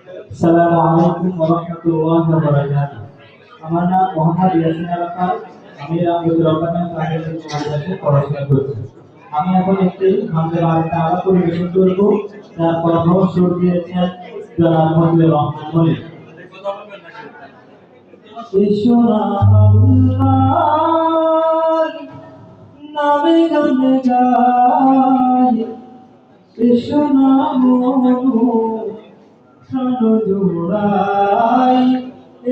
আসসালামু আলাইকুম ওয়া রাহমাতুল্লাহি ওয়া বারাকাতুহু। আমার নাম মোহাম্মদ ইয়াসিন আরাফাত। আমি রামগঞ্জ রবানা কারিগরি মাদ্রাসায় পড়াশোনা করছি। আমি এখন একটি হামদে তাআলা পরিবেশন করব, যার প্রথম সুর দিয়েছেন জনাব মতিউর রহমান মনির। এসো না আল্লাহর নামে গানে গাই, এসো না মনু প্রাণ জোড়াই,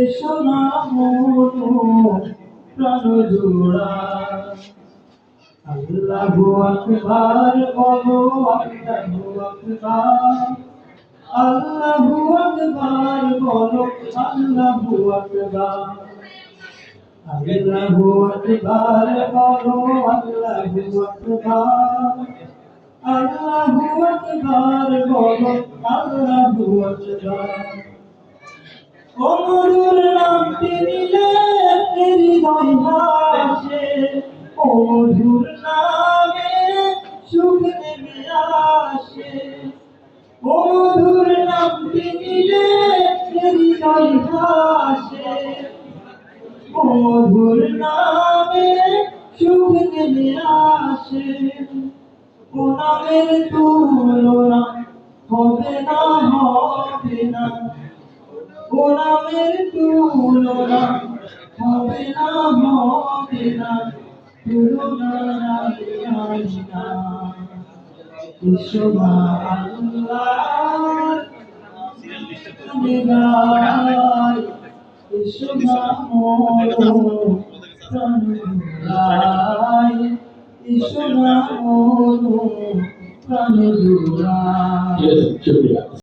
এসো না মনু প্রাণ জোড়াই। আল্লাহু আকবার বলো, আল্লাহু আকবার, আল্লাহু আকবার বলো, আল্লাহু আকবার, আল্লাহু আকবার বলো, আল্লাহু আকবার, আল্লাহু আকবার বলো, আল্লাহু আকবার। ওমরুর নামটি নিলে হৃদয় ভাসে, ও মধুর নামে সুখ নেমে আসে। ও মধুর নামটি নিলে হৃদয় ভাসে, ও মধুর নামে সুখ নেমে আসে। ও নামের তুলনা হবে না, হবে না, ও নামের তুলনা হবে না, হবে না, তুলনা নাই না। এসো না আল্লাহর গানে গাই, এসো না মনু প্রাণ জোড়াই, এসো না মনু প্রাণ জোড়াই।